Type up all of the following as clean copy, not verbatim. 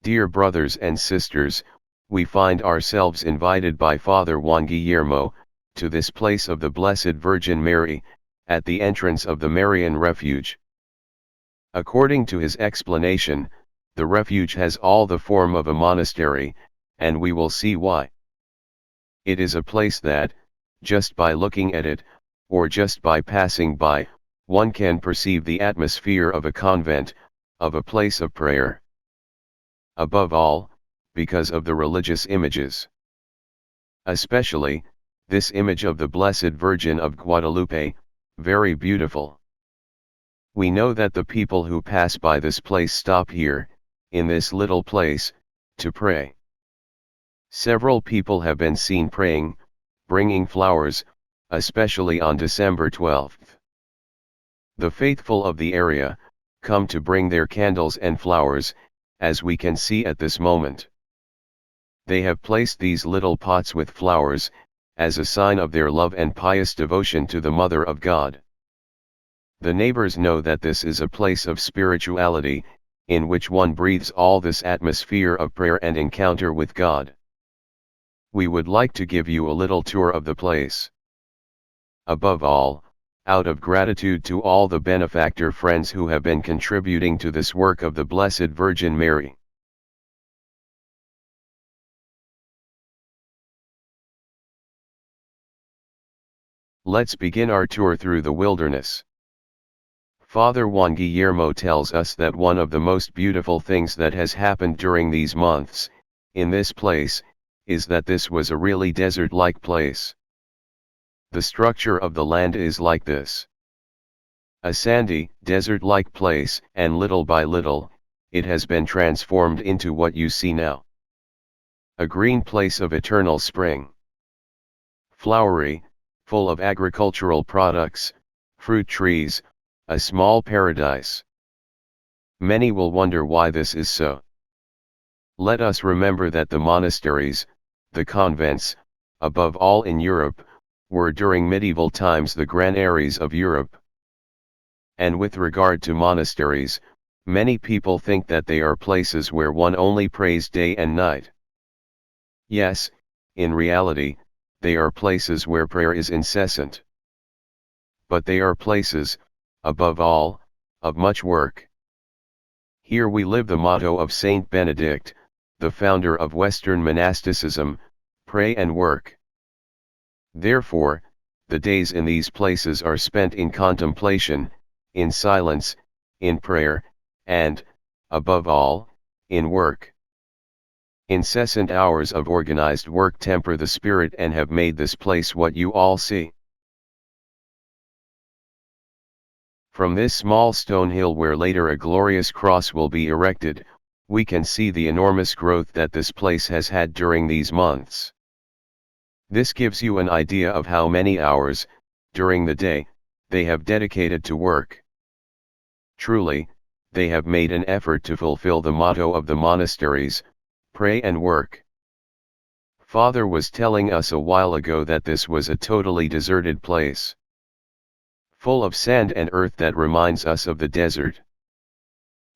Dear brothers and sisters, we find ourselves invited by Father Juan Guillermo, to this place of the Blessed Virgin Mary, at the entrance of the Marian Refuge. According to his explanation, the refuge has all the form of a monastery, and we will see why. It is a place that, just by looking at it, or just by passing by, one can perceive the atmosphere of a convent, of a place of prayer. Above all, because of the religious images. Especially, this image of the Blessed Virgin of Guadalupe, very beautiful. We know that the people who pass by this place stop here, in this little place, to pray. Several people have been seen praying, bringing flowers, especially on December 12th. The faithful of the area, come to bring their candles and flowers, as we can see at this moment. They have placed these little pots with flowers, as a sign of their love and pious devotion to the Mother of God. The neighbors know that this is a place of spirituality, in which one breathes all this atmosphere of prayer and encounter with God. We would like to give you a little tour of the place. Above all, out of gratitude to all the benefactor friends who have been contributing to this work of the Blessed Virgin Mary. Let's begin our tour through the wilderness. Father Juan Guillermo tells us that one of the most beautiful things that has happened during these months, in this place, is that this was a really desert-like place. The structure of the land is like this. A sandy, desert-like place, and little by little, it has been transformed into what you see now. A green place of eternal spring. Flowery, full of agricultural products, fruit trees, a small paradise. Many will wonder why this is so. Let us remember that the monasteries, the convents, above all in Europe, were during medieval times the granaries of Europe. And with regard to monasteries, many people think that they are places where one only prays day and night. Yes, in reality, they are places where prayer is incessant. But they are places, above all, of much work. Here we live the motto of Saint Benedict, the founder of Western monasticism, pray and work. Therefore, the days in these places are spent in contemplation, in silence, in prayer, and, above all, in work. Incessant hours of organized work temper the spirit and have made this place what you all see. From this small stone hill where later a glorious cross will be erected, we can see the enormous growth that this place has had during these months. This gives you an idea of how many hours, during the day, they have dedicated to work. Truly, they have made an effort to fulfill the motto of the monasteries, pray and work. Father was telling us a while ago that this was a totally deserted place. Full of sand and earth that reminds us of the desert.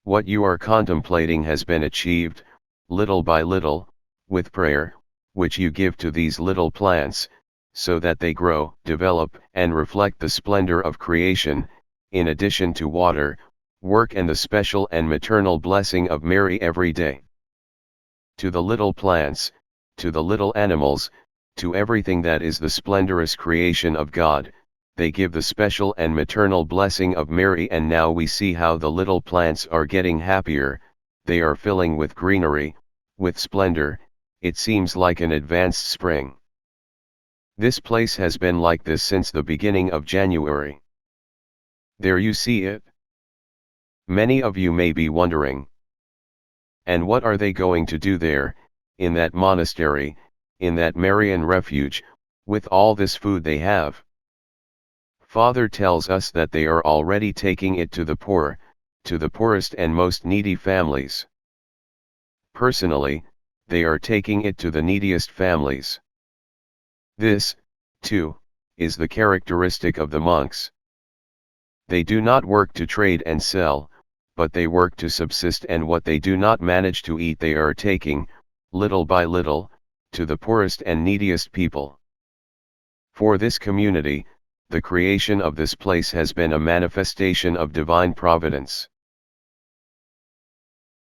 What you are contemplating has been achieved, little by little, with prayer, which you give to these little plants, so that they grow, develop, and reflect the splendor of creation, in addition to water, work and the special and maternal blessing of Mary every day. To the little plants, to the little animals, to everything that is the splendorous creation of God, they give the special and maternal blessing of Mary, and now we see how the little plants are getting happier, they are filling with greenery, with splendor. It seems like an advanced spring. This place has been like this since the beginning of January. There you see it. Many of you may be wondering. And what are they going to do there, in that monastery, in that Marian refuge, with all this food they have? Father tells us that they are already taking it to the poor, to the poorest and most needy families. Personally, they are taking it to the neediest families. This, too, is the characteristic of the monks. They do not work to trade and sell, but they work to subsist, and what they do not manage to eat they are taking, little by little, to the poorest and neediest people. For this community, the creation of this place has been a manifestation of divine providence.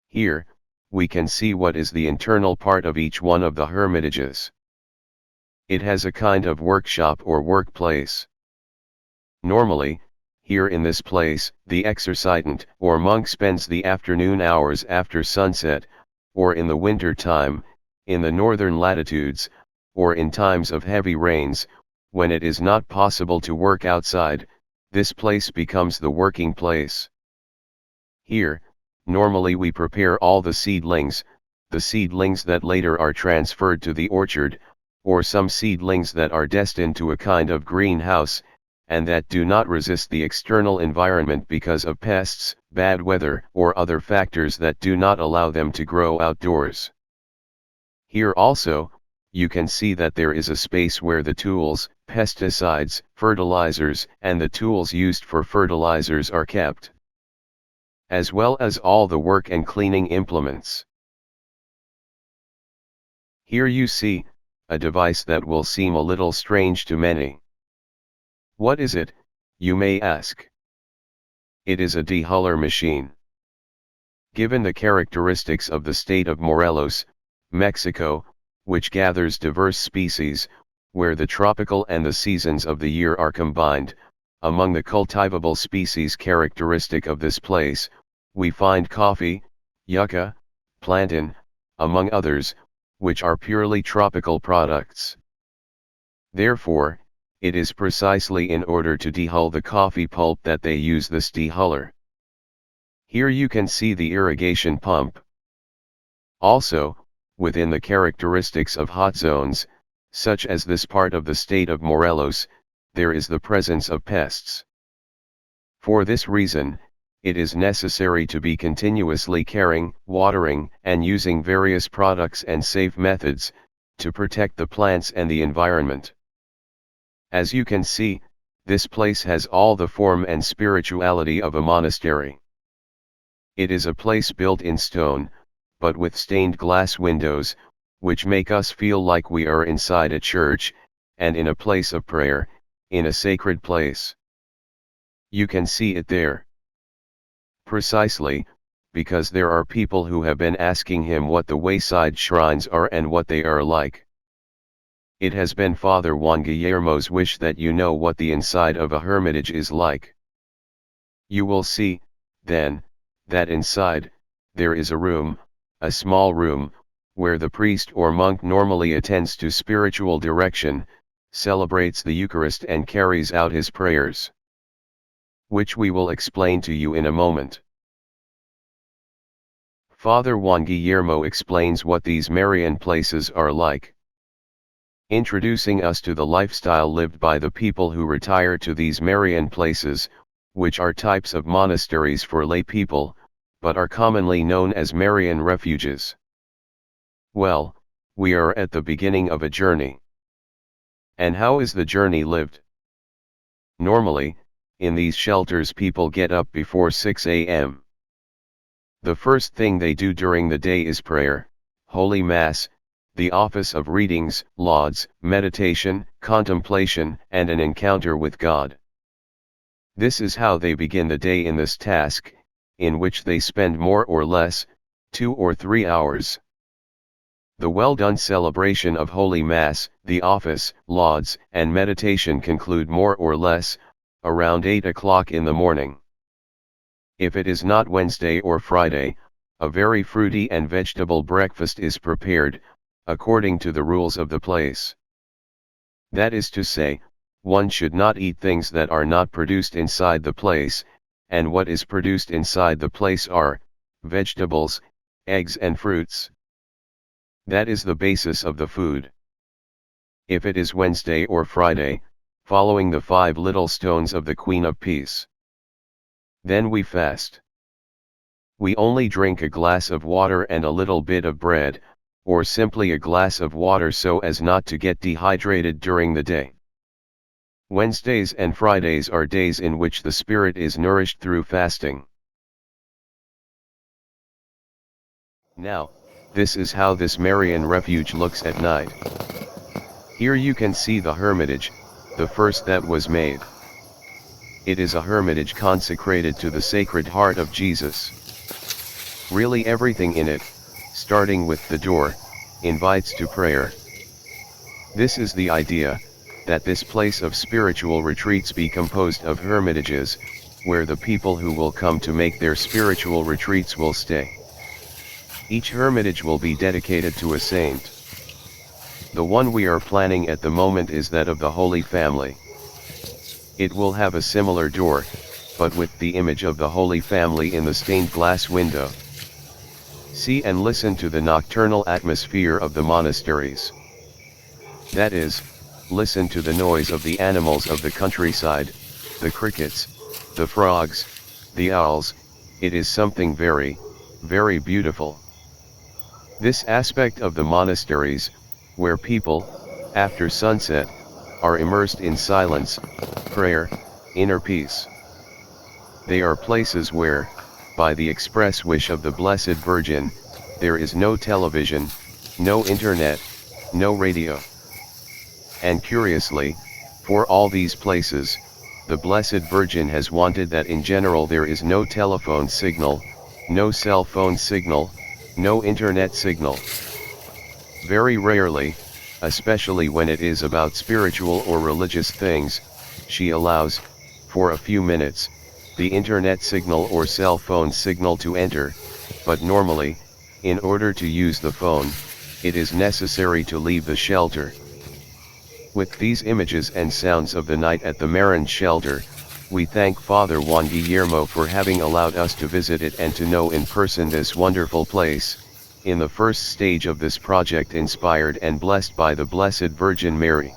Here, we can see what is the internal part of each one of the hermitages. It has a kind of workshop or workplace. Normally, here in this place, the exercitant or monk spends the afternoon hours after sunset, or in the winter time, in the northern latitudes, or in times of heavy rains, when it is not possible to work outside. This place becomes the working place. Here, normally we prepare all the seedlings that later are transferred to the orchard, or some seedlings that are destined to a kind of greenhouse, and that do not resist the external environment because of pests, bad weather, or other factors that do not allow them to grow outdoors. Here also, you can see that there is a space where the tools, pesticides, fertilizers, and the tools used for fertilizers are kept, as well as all the work and cleaning implements. Here you see a device that will seem a little strange to many. What is it, you may ask? It is a dehuller machine. Given the characteristics of the state of Morelos, Mexico, which gathers diverse species, where the tropical and the seasons of the year are combined, among the cultivable species characteristic of this place, we find coffee, yucca, plantain, among others, which are purely tropical products. Therefore, it is precisely in order to dehull the coffee pulp that they use this dehuller. Here you can see the irrigation pump. Also, within the characteristics of hot zones, such as this part of the state of Morelos, there is the presence of pests. For this reason, it is necessary to be continuously caring, watering, and using various products and safe methods, to protect the plants and the environment. As you can see, this place has all the form and spirituality of a monastery. It is a place built in stone, but with stained glass windows, which make us feel like we are inside a church, and in a place of prayer, in a sacred place. You can see it there. Precisely, because there are people who have been asking him what the wayside shrines are and what they are like. It has been Father Juan Guillermo's wish that you know what the inside of a hermitage is like. You will see, then, that inside, there is a room, a small room, where the priest or monk normally attends to spiritual direction, celebrates the Eucharist and carries out his prayers, which we will explain to you in a moment. Father Juan Guillermo explains what these Marian places are like, introducing us to the lifestyle lived by the people who retire to these Marian places, which are types of monasteries for lay people, but are commonly known as Marian refuges. Well, we are at the beginning of a journey. And how is the journey lived? Normally, in these shelters people get up before 6 a.m. The first thing they do during the day is prayer, Holy Mass, the office of readings, lauds, meditation, contemplation, and an encounter with God. This is how they begin the day in this task, in which they spend more or less, 2 or 3 hours. The well-done celebration of Holy Mass, the office, lauds, and meditation conclude more or less, around 8 o'clock in the morning. If it is not Wednesday or Friday, a very fruity and vegetable breakfast is prepared, according to the rules of the place. That is to say, one should not eat things that are not produced inside the place, and what is produced inside the place are vegetables, eggs and fruits. That is the basis of the food. If it is Wednesday or Friday, following the 5 little stones of the Queen of Peace, then we fast. We only drink a glass of water and a little bit of bread, or simply a glass of water so as not to get dehydrated during the day. Wednesdays and Fridays are days in which the spirit is nourished through fasting. Now, this is how this Marian refuge looks at night. Here you can see the hermitage, the first that was made. It is a hermitage consecrated to the Sacred Heart of Jesus. Really everything in it, starting with the door, invites to prayer. This is the idea, that this place of spiritual retreats be composed of hermitages, where the people who will come to make their spiritual retreats will stay. Each hermitage will be dedicated to a saint. The one we are planning at the moment is that of the Holy Family. It will have a similar door, but with the image of the Holy Family in the stained glass window. See and listen to the nocturnal atmosphere of the monasteries. That is, listen to the noise of the animals of the countryside, the crickets, the frogs, the owls. It is something very, very beautiful. This aspect of the monasteries, where people, after sunset, are immersed in silence, prayer, inner peace. They are places where, by the express wish of the Blessed Virgin, there is no television, no internet, no radio. And curiously, for all these places, the Blessed Virgin has wanted that in general there is no telephone signal, no cell phone signal, no internet signal. Very rarely, especially when it is about spiritual or religious things, she allows, for a few minutes, the internet signal or cell phone signal to enter, but normally, in order to use the phone, it is necessary to leave the shelter. With these images and sounds of the night at the Marian shelter, we thank Father Juan Guillermo for having allowed us to visit it and to know in person this wonderful place, in the first stage of this project inspired and blessed by the Blessed Virgin Mary.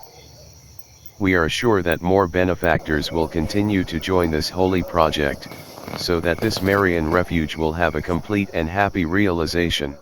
We are sure that more benefactors will continue to join this holy project, so that this Marian refuge will have a complete and happy realization.